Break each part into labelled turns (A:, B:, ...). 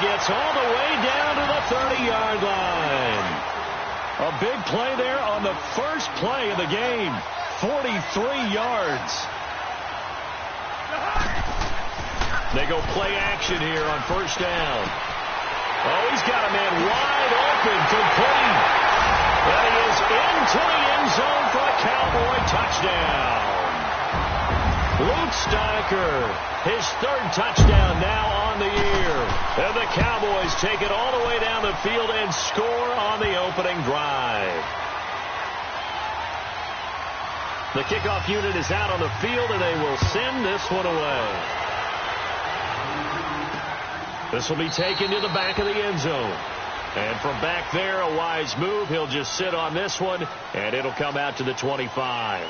A: gets all the way down to the 30-yard line. A big play there on the first play of the game. 43 yards. They go play action here on first down. Oh, he's got a man wide open, complete. And he is into the end zone for a Cowboy touchdown. Luke Steicher, his third touchdown now on the year. And the Cowboys take it all the way down the field and score on the opening drive. The kickoff unit is out on the field, and they will send this one away. This will be taken to the back of the end zone. And from back there, a wise move. He'll just sit on this one, and it'll come out to the 25.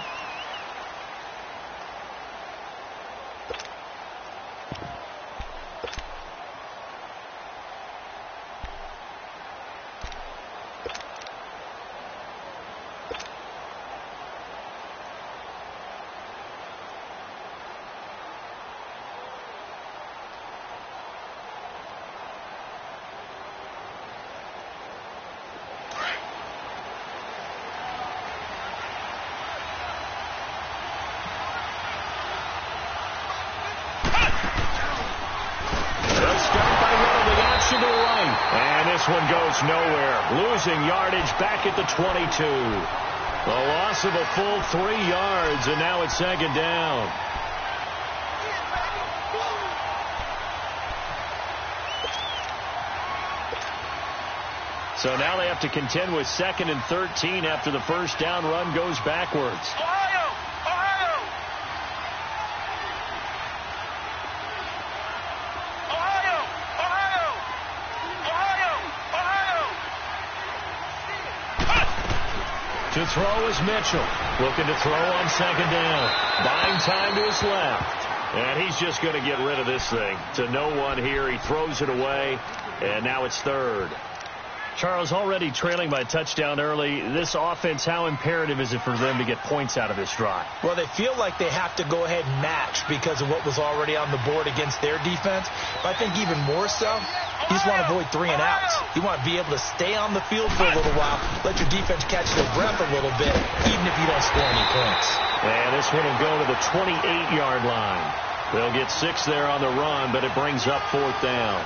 A: And this one goes nowhere. Losing yardage back at the 22. A loss of a full 3 yards, and now it's second down. So now they have to contend with 2nd and 13 after the first down run goes backwards. To throw is Mitchell. Looking to throw on second down. Buying time to his left. And he's just going to get rid of this thing. To no one here. He throws it away. And now it's third. Charles, already trailing by a touchdown early. This offense, how imperative is it for them to get points out of this drive?
B: Well, they feel like they have to go ahead and match because of what was already on the board against their defense. But I think even more so, you just want to avoid 3 and outs. You want to be able to stay on the field for a little while, let your defense catch their breath a little bit, even if you don't score any points.
A: And this one will go to the 28-yard line. They'll get 6 there on the run, but it brings up 4th down.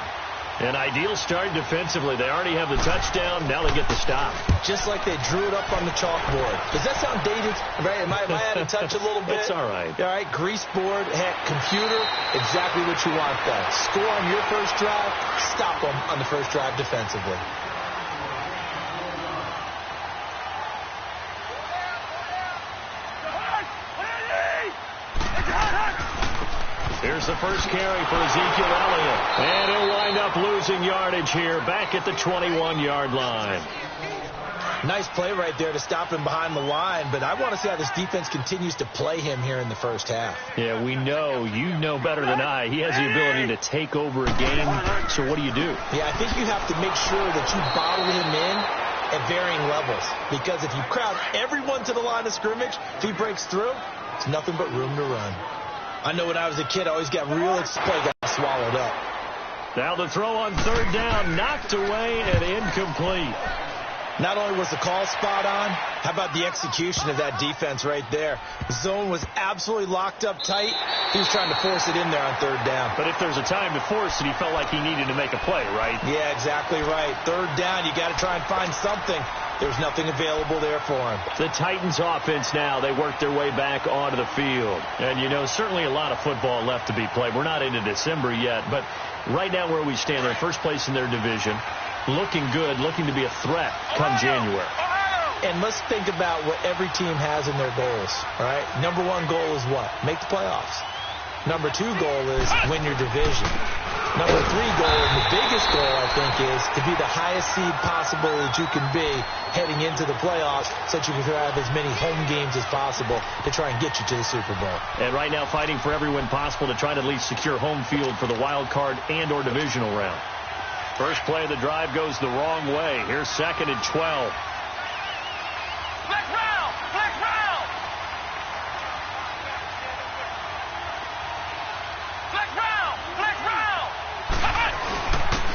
A: An ideal start defensively. They already have the touchdown. Now they get the stop.
B: Just like they drew it up on the chalkboard. Does that sound dated? Right? Am I out of touch a little bit?
A: It's all right.
B: All right, grease board, heck, computer, exactly what you want there. Score on your first drive, stop them on the first drive defensively.
A: Here's the first carry for Ezekiel Elliott. And he'll wind up losing yardage here back at the 21-yard line.
B: Nice play right there to stop him behind the line, but I want to see how this defense continues to play him here in the first half.
A: Yeah, we know. You know better than I. He has the ability to take over a game, so what do you do?
B: Yeah, I think you have to make sure that you bottle him in at varying levels, because if you crowd everyone to the line of scrimmage, if he breaks through, it's nothing but room to run. I know when I was a kid, I always got real excited, got swallowed up.
A: Now the throw on third down, knocked away and incomplete.
B: Not only was the call spot on, how about the execution of that defense right there? The zone was absolutely locked up tight. He was trying to force it in there on third down.
A: But if there's a time to force it, he felt like he needed to make a play, right?
B: Yeah, exactly right. Third down, you got to try and find something. There's nothing available there for him.
A: The Titans offense now, they work their way back onto the field. And, you know, certainly a lot of football left to be played. We're not into December yet, but right now where we stand, they're in first place in their division. Looking good, looking to be a threat come January.
B: And let's think about what every team has in their goals, all right? Number 1 goal is what? Make the playoffs. Number 2 goal is win your division. Number 3 goal, and the biggest goal, I think, is to be the highest seed possible that you can be heading into the playoffs so that you can have as many home games as possible to try and get you to the Super Bowl.
A: And right now fighting for every win possible to try to at least secure home field for the wild card and or divisional round. First play of the drive goes the wrong way. Here's 2nd and 12.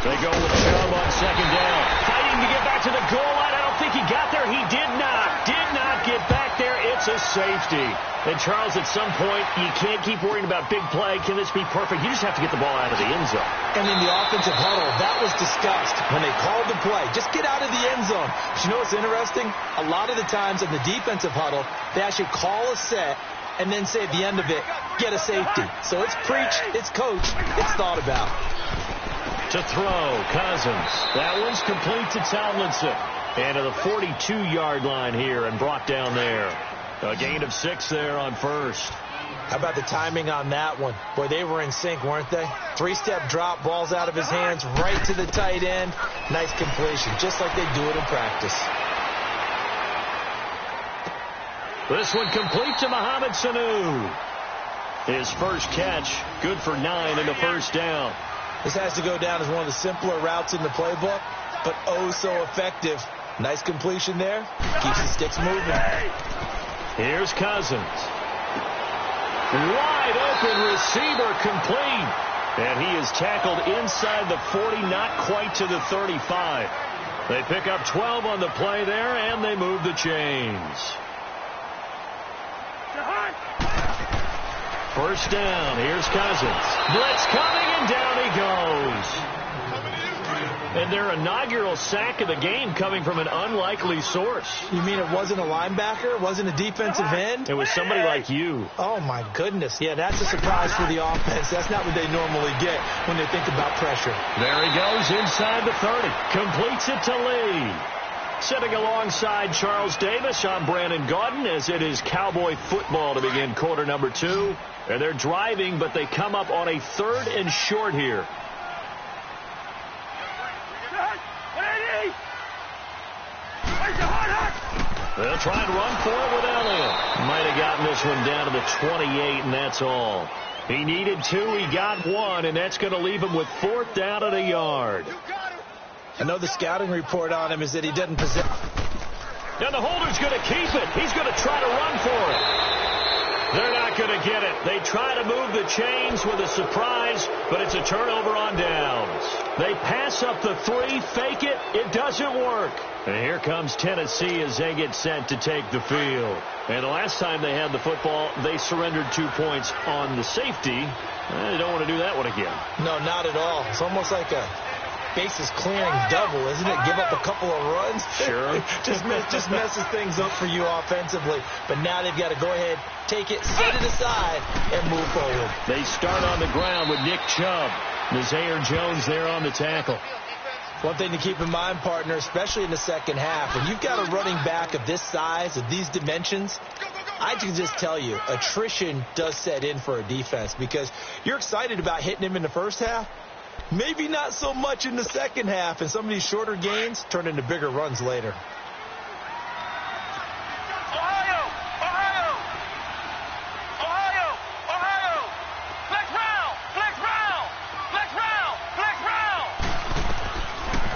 A: They go with Chubb on second down. Fighting to get back to the goal line. I don't think he got there. He did not. Did not get back there. It's a safety. And, Charles, at some point, you can't keep worrying about big play. Can this be perfect? You just have to get the ball out of the end zone.
B: And in the offensive huddle, that was discussed when they called the play. Just get out of the end zone. But you know what's interesting? A lot of the times in the defensive huddle, they actually call a set and then say at the end of it, get a safety. So it's preached, it's coached, it's thought about.
A: To throw, Cousins. That one's complete to Tomlinson. And to the 42-yard line here and brought down there. A gain of 6 there on first.
B: How about the timing on that one? Boy, they were in sync, weren't they? 3-step drop, ball's out of his hands, right to the tight end. Nice completion, just like they do it in practice.
A: This one complete to Mohamed Sanu. His first catch, good for 9 and a first down.
B: This has to go down as one of the simpler routes in the playbook, but oh so effective. Nice completion there. Keeps the sticks moving.
A: Here's Cousins. Wide open receiver complete. And he is tackled inside the 40, not quite to the 35. They pick up 12 on the play there, and they move the chains. First down. Here's Cousins. Blitz coming, and down he goes. And their inaugural sack of the game coming from an unlikely source.
B: You mean it wasn't a linebacker? It wasn't a defensive end?
A: It was somebody like you.
B: Oh, my goodness. Yeah, that's a surprise for the offense. That's not what they normally get when they think about pressure.
A: There he goes inside the 30. Completes it to Lee. Sitting alongside Charles Davis, I'm Brandon Gaudin, as it is Cowboy football to begin quarter number 2. And they're driving, but they come up on a 3rd and short here. They'll try and run for it with Elliott. Might have gotten this one down to the 28, and that's all. He needed 2, he got 1, and that's going to leave him with 4th down at a yard.
B: I know the scouting report on him is that he doesn't possess.
A: And the holder's going to keep it. He's going to try to run for it. They're not going to get it. They try to move the chains with a surprise, but it's a turnover on downs. They pass up the 3, fake it. It doesn't work. And here comes Tennessee as they get set to take the field. And the last time they had the football, they surrendered 2 points on the safety. They don't want to do that one again.
B: No, not at all. It's almost like a bases clearing double, isn't it? Give up a couple of runs.
A: Sure.
B: just messes things up for you offensively. But now they've got to go ahead, take it, set it aside, and move forward.
A: They start on the ground with Nick Chubb. Nazaire Jones there on the tackle.
B: One thing to keep in mind, partner, especially in the second half, when you've got a running back of this size, of these dimensions, I can just tell you, attrition does set in for a defense because you're excited about hitting him in the first half. Maybe not so much in the second half, and some of these shorter gains turn into bigger runs later.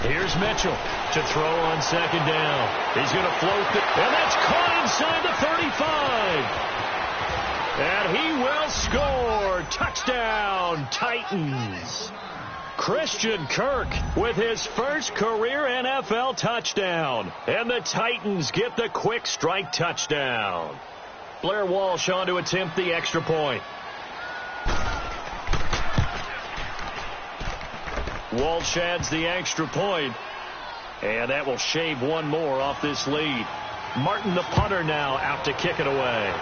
A: Here's Mitchell to throw on second down. He's going to float it, and that's caught inside the 35. And he will score. Touchdown, Titans. Christian Kirk with his first career NFL touchdown. And the Titans get the quick strike touchdown. Blair Walsh on to attempt the extra point. Walsh adds the extra point, and that will shave one more off this lead. Martin, the punter, now out to kick it away.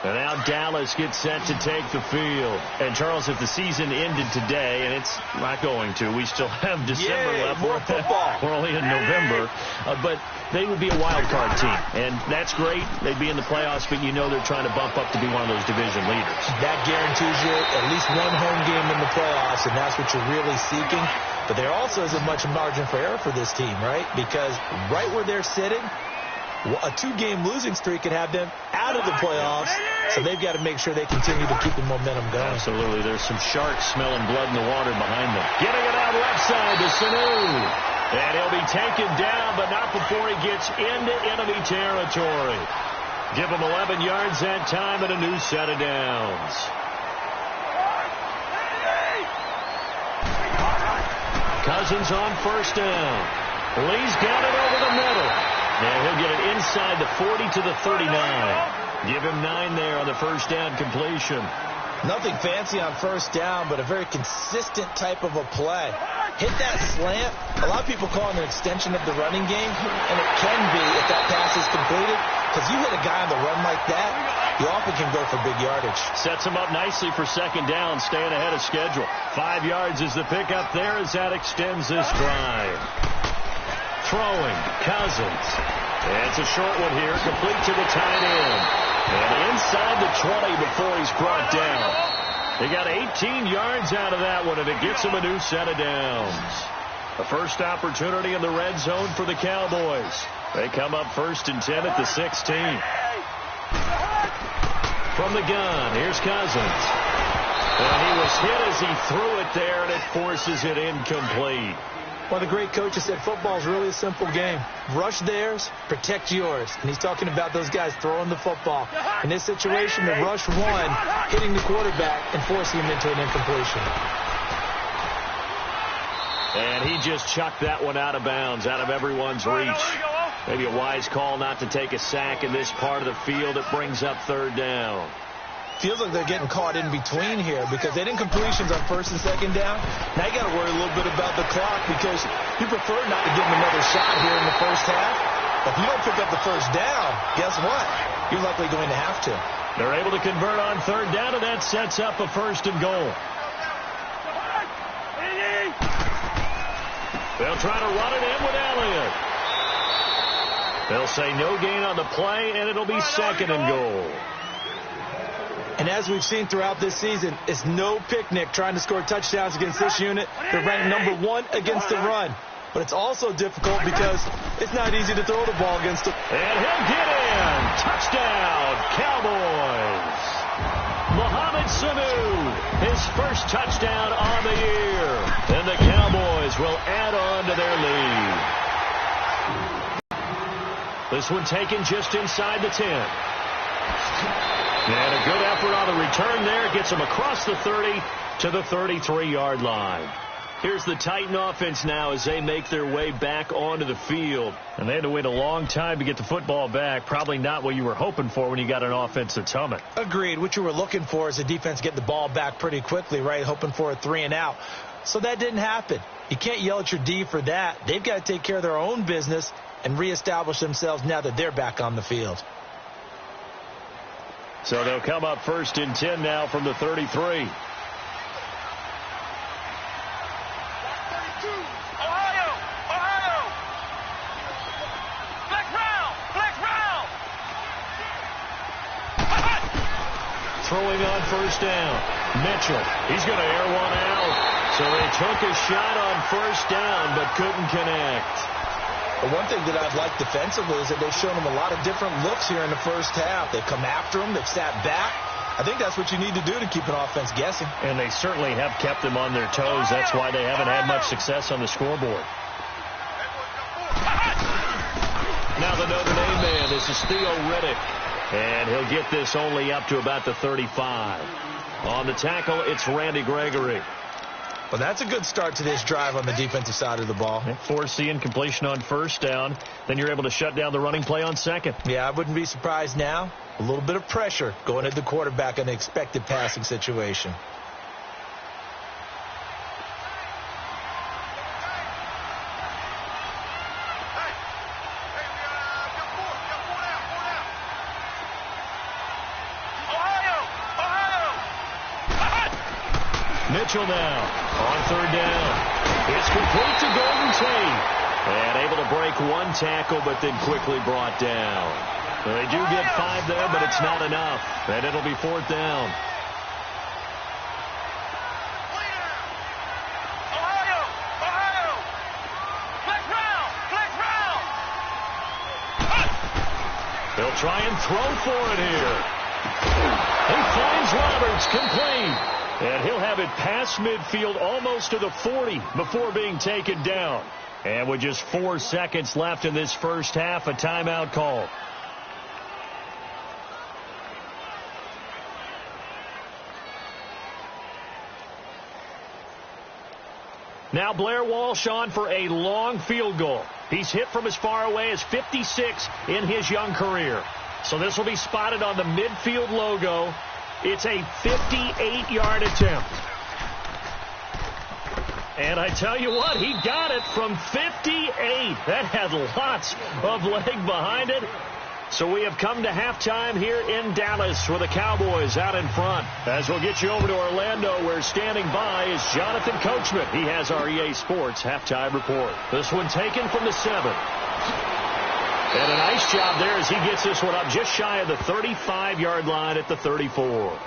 A: And now Dallas gets set to take the field. And, Charles, if the season ended today, and it's not going to, we still have December left.
B: More football.
A: We're only in November. But they would be a wild card team. And that's great. They'd be in the playoffs, but you know they're trying to bump up to be one of those division leaders.
B: That guarantees you at least one home game in the playoffs, and that's what you're really seeking. But there also isn't much margin for error for this team, right? Because right where they're sitting, a 2-game losing streak could have them out of the playoffs, so they've got to make sure they continue to keep the momentum going.
A: Absolutely. There's some sharks smelling blood in the water behind them. Getting it out left side to Sanu. And he'll be taken down, but not before he gets into enemy territory. Give him 11 yards that time and a new set of downs. Cousins on first down. Lee's got it over the middle. And he'll get it inside the 40 to the 39. Give him 9 there on the first down completion.
B: Nothing fancy on first down, but a very consistent type of a play. Hit that slant. A lot of people call it an extension of the running game, and it can be if that pass is completed, because you hit a guy on the run like that, you often can go for big yardage.
A: Sets him up nicely for second down, staying ahead of schedule. 5 yards is the pickup there as that extends this drive. Throwing, Cousins. It's a short one here, complete to the tight end. And inside the 20 before he's brought down. They got 18 yards out of that one, and it gets him a new set of downs. The first opportunity in the red zone for the Cowboys. They come up 1st and 10 at the 16. From the gun, here's Cousins. And he was hit as he threw it there, and it forces it incomplete.
B: One of the great coaches said football is really a simple game. Rush theirs, protect yours. And he's talking about those guys throwing the football. In this situation, the rush one, hitting the quarterback and forcing him into an incompletion.
A: And he just chucked that one out of bounds, out of everyone's reach. Maybe a wise call not to take a sack in this part of the field. It brings up 3rd down.
B: Feels like they're getting caught in between here because they didn't completions on 1st and 2nd down. Now you got to worry a little bit about the clock because you prefer not to give them another shot here in the first half. But if you don't pick up the first down, guess what? You're likely going to have to.
A: They're able to convert on 3rd down, and that sets up a 1st and goal. They'll try to run it in with Elliott. They'll say no gain on the play, and it'll be 2nd and goal.
B: And as we've seen throughout this season, it's no picnic trying to score touchdowns against this unit. They're ranked number 1 against the run. But it's also difficult because it's not easy to throw the ball against them.
A: And he'll get in. Touchdown, Cowboys. Mohamed Sanu, his first touchdown on the year. And the Cowboys will add on to their lead. This one taken just inside the 10. And a good effort on the return there. Gets them across the 30 to the 33-yard line. Here's the Titan offense now as they make their way back onto the field. And they had to wait a long time to get the football back. Probably not what you were hoping for when you got an offense that's humming.
B: Agreed. What you were looking for is the defense getting the ball back pretty quickly, right? Hoping for a 3 and out. So that didn't happen. You can't yell at your D for that. They've got to take care of their own business and reestablish themselves now that they're back on the field.
A: So they'll come up 1st and 10 now from the 33.
C: Ohio! Ohio! Black round! Black round!
A: Throwing on 1st down. Mitchell. He's going to air one out. So they took a shot on 1st down but couldn't connect.
B: But one thing that I've liked defensively is that they've shown them a lot of different looks here in the first half. They've come after them. They've sat back. I think that's what you need to do to keep an offense guessing.
A: And they certainly have kept them on their toes. That's why they haven't had much success on the scoreboard. Now the Notre Dame man. This is Theo Riddick. And he'll get this only up to about the 35. On the tackle, it's Randy Gregory.
B: Well, that's a good start to this drive on the defensive side of the ball.
A: Force the incompletion on 1st down. Then you're able to shut down the running play on 2nd.
B: Yeah, I wouldn't be surprised now. A little bit of pressure going at the quarterback in the expected passing situation.
A: Mitchell now on 3rd down. It's complete to Golden Tate. And able to break one tackle, but then quickly brought down. They do get 5 there, but it's not enough. And it'll be 4th down.
C: Ohio! Ohio! Black round! Black round!
A: They'll try and throw for it here. He finds Roberts, complete. And he'll have it past midfield almost to the 40 before being taken down. And with just 4 seconds left in this first half, a timeout call. Now Blair Walsh on for a long field goal. He's hit from as far away as 56 in his young career. So this will be spotted on the midfield logo. It's a 58-yard attempt. And I tell you what, he got it from 58. That had lots of leg behind it. So we have come to halftime here in Dallas with the Cowboys out in front. As we'll get you over to Orlando, where standing by is Jonathan Coachman. He has our EA Sports halftime report. This one taken from the 7. And a nice job there as he gets this one up just shy of the 35-yard line at the 34.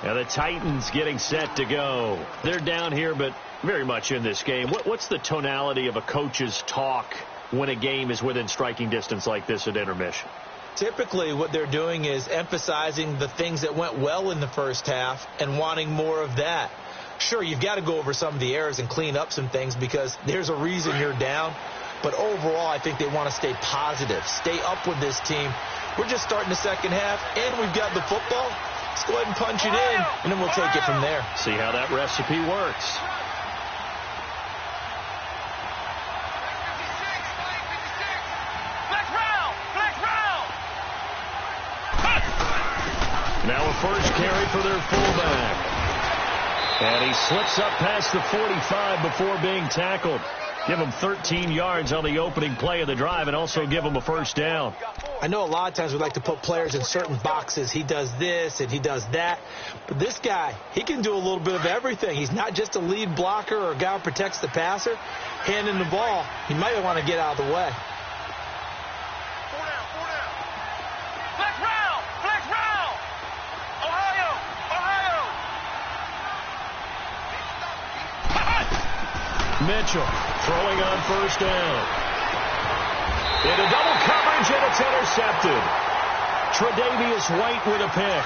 A: Now the Titans getting set to go. They're down here, but very much in this game. What's the tonality of a coach's talk when a game is within striking distance like this at intermission?
B: Typically, what they're doing is emphasizing the things that went well in the first half and wanting more of that. Sure, you've got to go over some of the errors and clean up some things because there's a reason you're down. But overall, I think they want to stay positive, stay up with this team. We're just starting the second half, and we've got the football. Let's go ahead and punch it in, and then we'll take it from there.
A: See how that recipe works. Now a first carry for their fullback. And he slips up past the 45 before being tackled. Give him 13 yards on the opening play of the drive and also give him a first down.
B: I know a lot of times we like to put players in certain boxes. He does this and he does that. But this guy, he can do a little bit of everything. He's not just a lead blocker or a guy who protects the passer. Handing the ball, he might want to get out of the way.
A: Mitchell throwing on first down. Into double coverage, and it's intercepted. Tre'Davious White with a pick.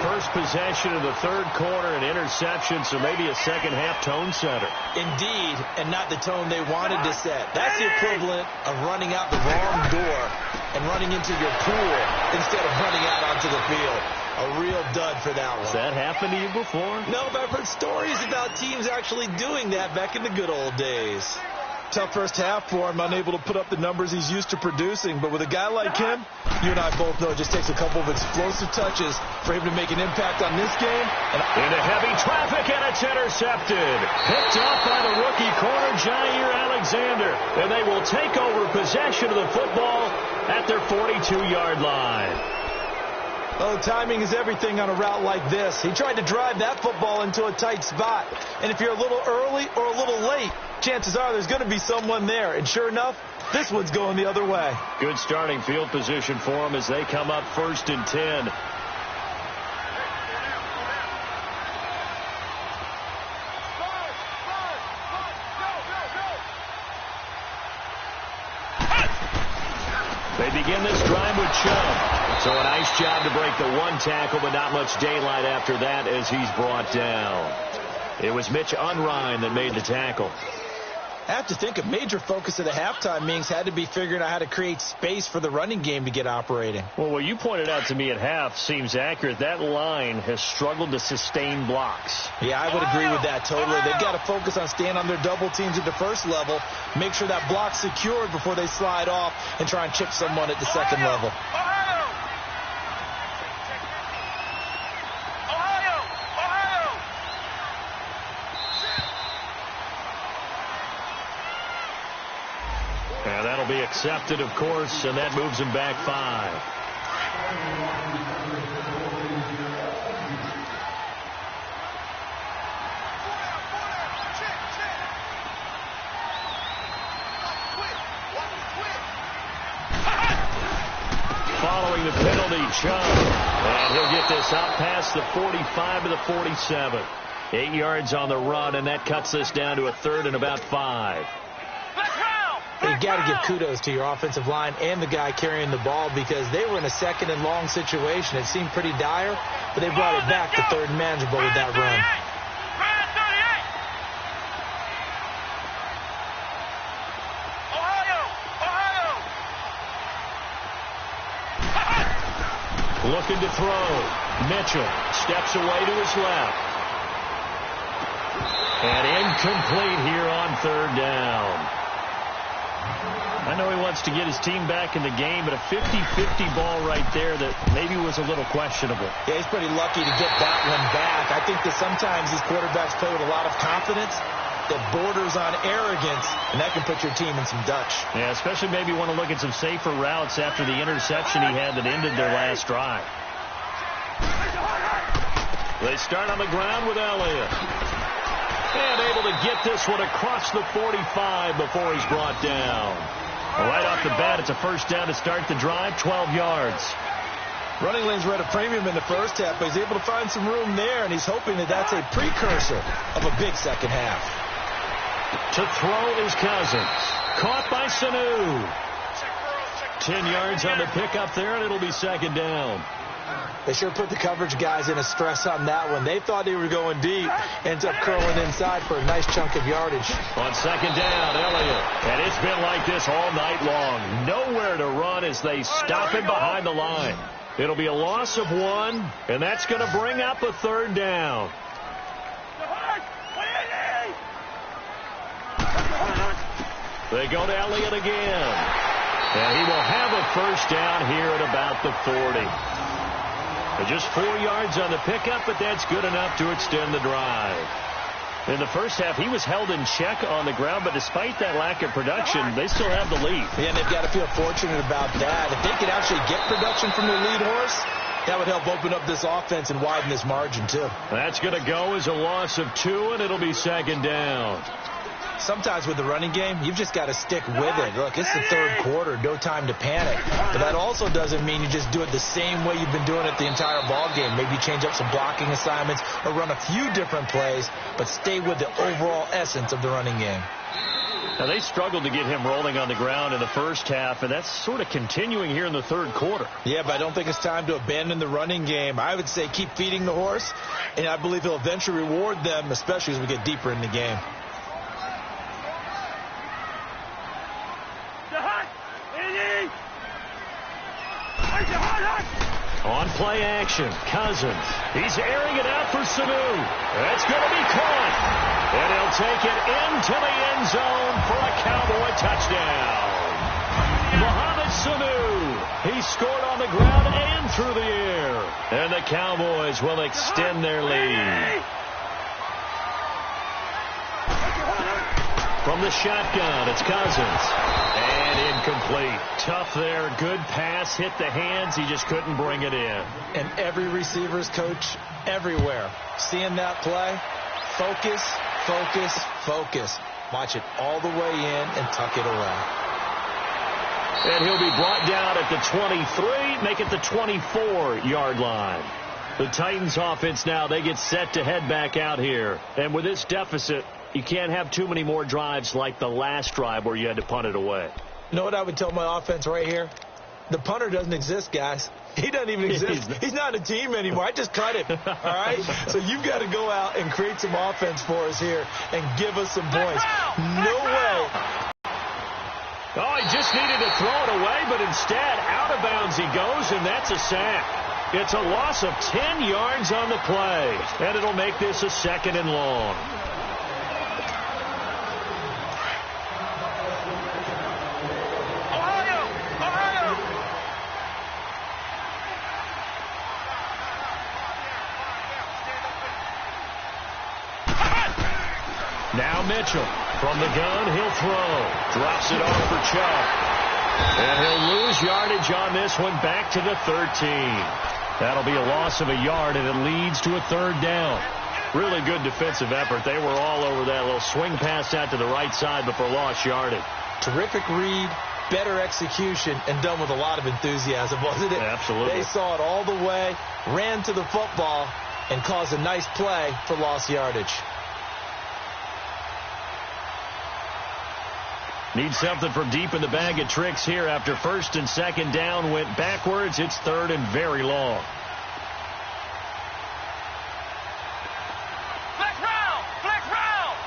A: First possession of the third quarter, an interception, so maybe a second-half tone setter.
B: Indeed, and not the tone they wanted to set. That's the equivalent of running out the wrong door and running into your pool instead of running out onto the field. A real dud for that one.
A: Has that happened to you before?
B: No, but I've heard stories about teams actually doing that back in the good old days. Tough first half for him, unable to put up the numbers he's used to producing. But with a guy like him, you and I both know it just takes a couple of explosive touches for him to make an impact on this game.
A: Into heavy traffic, and it's intercepted. Picked up by the rookie corner, Jair Alexander. And they will take over possession of the football at their 42-yard line.
B: Oh, timing is everything on a route like this. He tried to drive that football into a tight spot. And if you're a little early or a little late, chances are there's going to be someone there. And sure enough, this one's going the other way.
A: Good starting field position for them as they come up 1st and 10. They begin this drive with Chubb. So a nice job to break the one tackle, but not much daylight after that as he's brought down. It was Mitch Unrein that made the tackle.
B: I have to think a major focus of the halftime meetings had to be figuring out how to create space for the running game to get operating.
A: Well, what you pointed out to me at half seems accurate. That line has struggled to sustain blocks.
B: Yeah, I would agree with that totally. They've got to focus on staying on their double teams at the first level, make sure that block's secured before they slide off and try and chip someone at the second level.
A: And that'll be accepted, of course, and that moves him back 5. Following the penalty, Chubb. And he'll get this out past the 45 to the 47. 8 yards on the run, and that cuts this down to a 3rd and about 5.
B: You've got to give kudos to your offensive line and the guy carrying the ball because they were in a 2nd and long situation. It seemed pretty dire, but they brought it back to 3rd and manageable with that run.
A: Looking to throw. Mitchell steps away to his left. And incomplete here on third down. I know he wants to get his team back in the game, but a 50-50 ball right there that maybe was a little questionable.
B: Yeah, he's pretty lucky to get that one back. I think that sometimes these quarterbacks play with a lot of confidence that borders on arrogance, and that can put your team in some Dutch.
A: Yeah, especially maybe want to look at some safer routes after the interception he had that ended their last drive. They start on the ground with Elliott. And able to get this one across the 45 before he's brought down. Right off the bat, it's a first down to start the drive, 12 yards.
B: Running lanes were at a premium in the first half, but he's able to find some room there, and he's hoping that that's a precursor of a big second half.
A: To throw is Cousins. Caught by Sanu. 10 yards on the pickup there, and it'll be second down.
B: They sure put the coverage guys in a stress on that one. They thought they were going deep. Ends up curling inside for a nice chunk of yardage.
A: On second down, Elliott. And it's been like this all night long. Nowhere to run as they stop him behind the line. It'll be a loss of 1, and that's going to bring up a third down. They go to Elliott again. And he will have a first down here at about the 40. Just 4 yards on the pickup, but that's good enough to extend the drive. In the first half, he was held in check on the ground, but despite that lack of production, they still have the lead.
B: Yeah, and they've got to feel fortunate about that. If they could actually get production from their lead horse, that would help open up this offense and widen this margin, too.
A: That's going to go as a loss of 2, and it'll be second down.
B: Sometimes with the running game, you've just got to stick with it. Look, it's the third quarter, no time to panic. But that also doesn't mean you just do it the same way you've been doing it the entire ball game. Maybe change up some blocking assignments or run a few different plays, but stay with the overall essence of the running game.
A: Now, they struggled to get him rolling on the ground in the first half, and that's sort of continuing here in the third quarter.
B: Yeah, but I don't think it's time to abandon the running game. I would say keep feeding the horse, and I believe he'll eventually reward them, especially as we get deeper in the game.
A: On play action, Cousins. He's airing it out for Sanu. That's going to be caught. And he'll take it into the end zone for a Cowboy touchdown. Mohamed Sanu. He scored on the ground and through the air. And the Cowboys will extend their lead. From the shotgun, it's Cousins. And incomplete. Tough there. Good pass. Hit the hands. He just couldn't bring it in.
B: And every receiver's coach everywhere. Seeing that play, focus, focus, focus. Watch it all the way in and tuck it away.
A: And he'll be brought down at the 23, make it the 24-yard line. The Titans offense now, they get set to head back out here. And with this deficit, you can't have too many more drives like the last drive where you had to punt it away.
B: You know what I would tell my offense right here? The punter doesn't exist, guys. He doesn't even exist. He's not a team anymore. I just cut him, all right? So you've got to go out and create some offense for us here and give us some points. No way.
A: Oh, he just needed to throw it away, but instead, out of bounds he goes, and that's a sack. It's a loss of 10 yards on the play, and it'll make this a second and long. Now Mitchell. From the gun, he'll throw. Drops it off for Chubb. And he'll lose yardage on this one back to the 13. That'll be a loss of a yard, and it leads to a third down. Really good defensive effort. They were all over that little swing pass out to the right side before lost yardage.
B: Terrific read, better execution, and done with a lot of enthusiasm, wasn't it?
A: Absolutely.
B: They saw it all the way, ran to the football, and caused a nice play for lost yardage.
A: Need something from deep in the bag of tricks here after first and second down went backwards. It's third and very long.
C: Flex round! Flex round!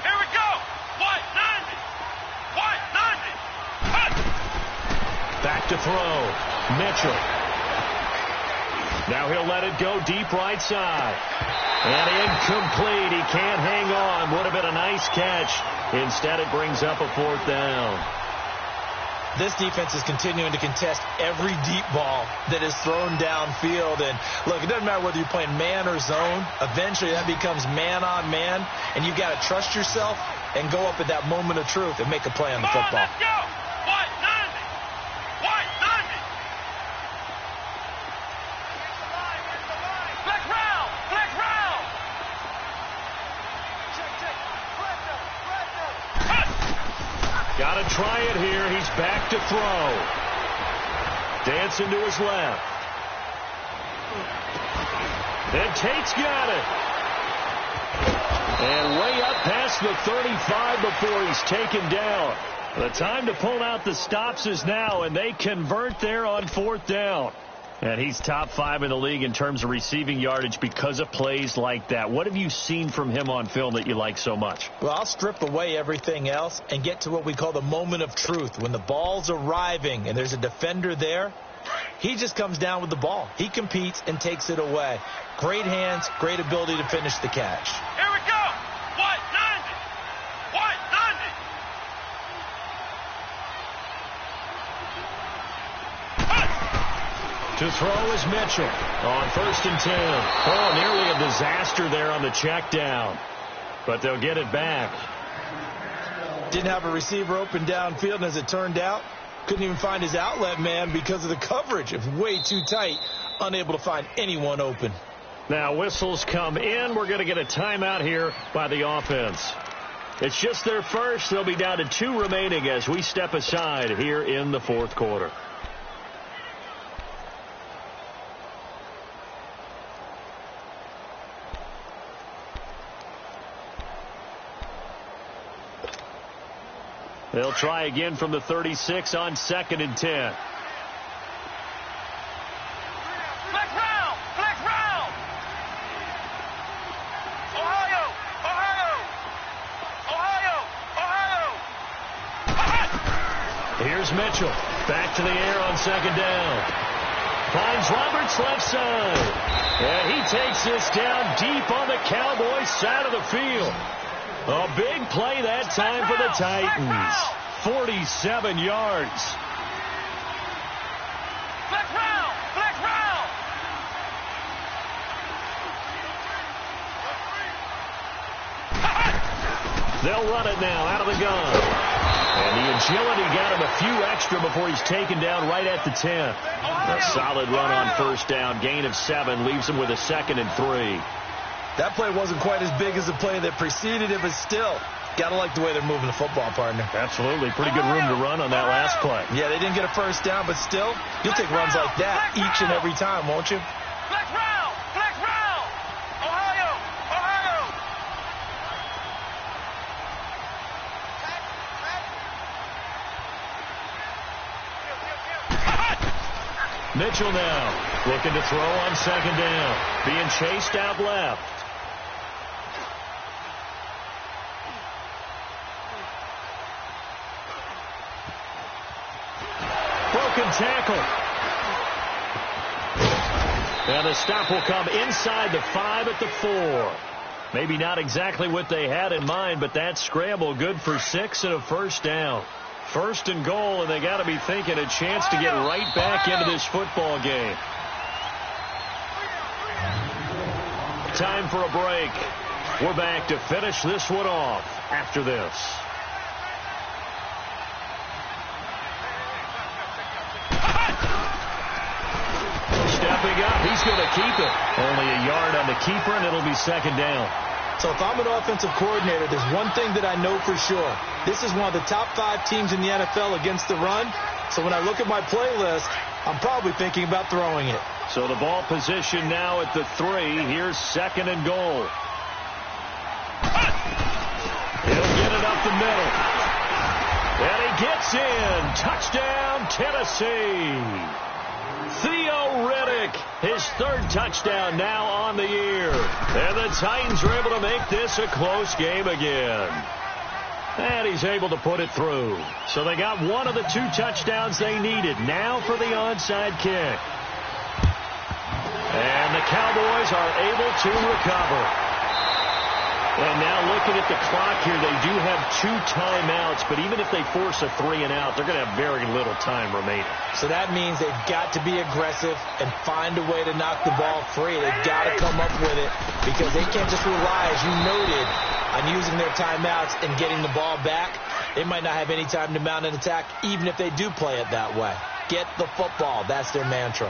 C: Here we go! 190! 190! Cut!
A: Back to throw. Mitchell. Now he'll let it go deep right side. And incomplete. He can't hang on. Would have been a nice catch. Instead, it brings up a 4th down.
B: This defense is continuing to contest every deep ball that is thrown downfield. And, look, it doesn't matter whether you're playing man or zone. Eventually, that becomes man-on-man, and you've got to trust yourself and go up at that moment of truth and make a play on the football.
C: Let's go! White 90! White 90! Flex round! Flex round!
A: Got to try it here. He's back to throw. Dancing to his left. And Tate's got it. And way up past the 35 before he's taken down. The time to pull out the stops is now, and they convert there on 4th down. And he's top 5 in the league in terms of receiving yardage because of plays like that. What have you seen from him on film that you like so much?
B: Well, I'll strip away everything else and get to what we call the moment of truth. When the ball's arriving and there's a defender there, he just comes down with the ball. He competes and takes it away. Great hands, great ability to finish the catch.
C: Here we go! White 90! White 90!
A: To throw is Mitchell on 1st and 10. Oh, nearly a disaster there on the check down. But they'll get it back.
B: Didn't have a receiver open downfield, and as it turned out, couldn't even find his outlet man because of the coverage. It was way too tight, unable to find anyone open.
A: Now whistles come in. We're going to get a timeout here by the offense. It's just their first. They'll be down to 2 remaining as we step aside here in the 4th quarter. They'll try again from the 36 on 2nd and 10.
C: Flex round! Flex round! Ohio! Ohio! Ohio! Ohio!
A: Here's Mitchell. Back to the air on 2nd down. Finds Roberts left side. And he takes this down deep on the Cowboys side of the field. A big play that time for the Titans. 47 yards.
C: Flex round! Flex round!
A: They'll run it now out of the gun. And the agility got him a few extra before he's taken down right at the 10. A solid run on 1st down. Gain of 7 leaves him with a 2nd and 3.
B: That play wasn't quite as big as the play that preceded it, but still, got to like the way they're moving the football, partner.
A: Absolutely. Pretty good room to run on that last play.
B: Yeah, they didn't get a 1st down, but still, you'll take runs like that each and every time, won't you?
C: Flex round! Flex round! Ohio! Ohio!
A: Mitchell now looking to throw on 2nd down. Being chased out left. Broken tackle. And the stop will come inside the 5 at the 4. Maybe not exactly what they had in mind, but that scramble good for 6 and a 1st down. 1st and goal, and they got to be thinking a chance to get right back into this football game. Time for a break. We're back to finish this one off after this. Stepping up, he's going to keep it. Only a yard on the keeper, and it'll be 2nd down.
B: So if I'm an offensive coordinator, there's one thing that I know for sure. This is one of the top 5 teams in the NFL against the run. So when I look at my playlist, I'm probably thinking about throwing it.
A: So the ball position now at the 3. Here's 2nd and goal. He'll get it up the middle. And he gets in. Touchdown, Tennessee. Theo Riddick, his 3rd touchdown now on the year. And the Titans are able to make this a close game again. And he's able to put it through. So they got one of the 2 touchdowns they needed. Now for the onside kick. And the Cowboys are able to recover. And now looking at the clock here, they do have 2 timeouts, but even if they force a 3-and-out, they're going to have very little time remaining.
B: So that means they've got to be aggressive and find a way to knock the ball free. They've got to come up with it because they can't just rely, as you noted, on using their timeouts and getting the ball back. They might not have any time to mount an attack, even if they do play it that way. Get the football. That's their mantra.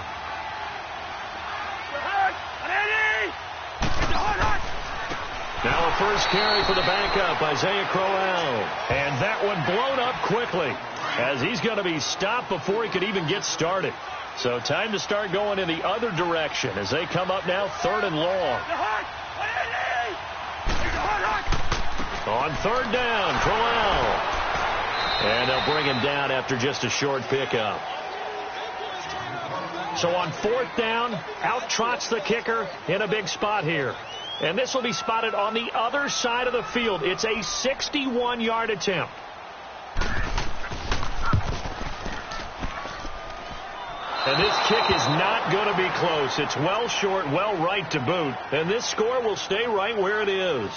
A: Now a first carry for the backup, Isaiah Crowell. And that one blown up quickly as he's going to be stopped before he could even get started. So time to start going in the other direction as they come up now 3rd and long. On 3rd down, Crowell. And they'll bring him down after just a short pickup. So on 4th down, out trots the kicker in a big spot here. And this will be spotted on the other side of the field. It's a 61-yard attempt. And this kick is not going to be close. It's well short, well right to boot. And this score will stay right where it is.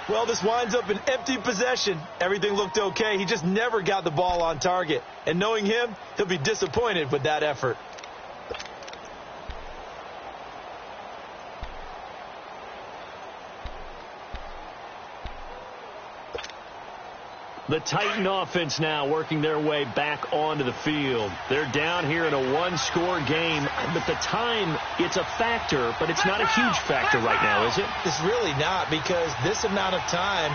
B: Well, this winds up an empty possession. Everything looked okay. He just never got the ball on target. And knowing him, he'll be disappointed with that effort.
A: The Titan offense now working their way back onto the field. They're down here in a 1-score game. But the time, it's a factor, but it's not a huge factor right now, is it?
B: It's really not, because this amount of time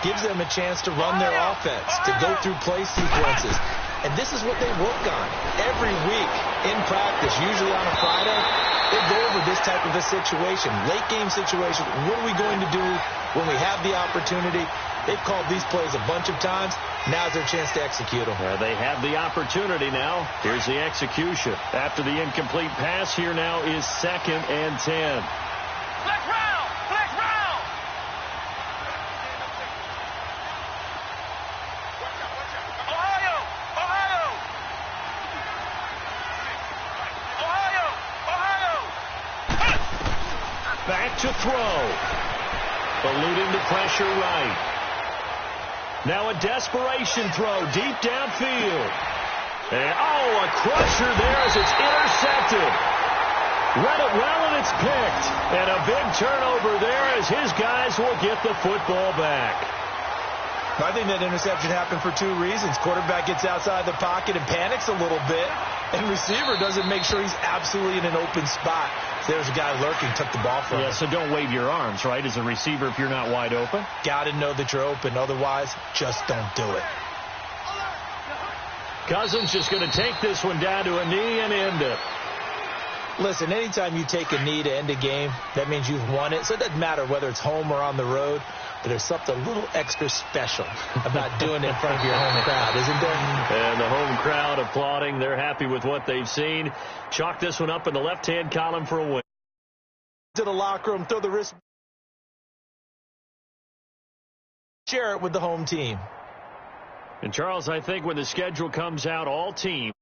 B: gives them a chance to run their offense, to go through play sequences. And this is what they work on every week in practice, usually on a Friday. They go over this type of a situation, late game situation. What are we going to do when we have the opportunity? They've called these plays a bunch of times. Now's their chance to execute them.
A: They have the opportunity now. Here's the execution. After the incomplete pass, here now is 2nd and 10.
C: Flex round! Flex round! Ohio! Ohio! Ohio! Ohio!
A: Back to throw. Eluding the pressure right. Now a desperation throw deep downfield. And, a crusher there as it's intercepted. Read it well, and it's picked. And a big turnover there as his guys will get the football back.
B: I think that interception happened for 2 reasons. Quarterback gets outside the pocket and panics a little bit. And receiver doesn't make sure he's absolutely in an open spot. There's a guy lurking, took the ball from him.
A: Yeah, so don't wave your arms, right, as a receiver if you're not wide open.
B: Got to know that you're open. Otherwise, just don't do it.
A: Cousins just going to take this one down to a knee and end it.
B: Listen, anytime you take a knee to end a game, that means you've won it. So it doesn't matter whether it's home or on the road. But there's something a little extra special about doing it in front of your home crowd, isn't there?
A: And the home crowd applauding. They're happy with what they've seen. Chalk this one up in the left-hand column for a win.
B: To the locker room, throw the wrist. Share it with the home team.
A: And, Charles, I think when the schedule comes out, all teams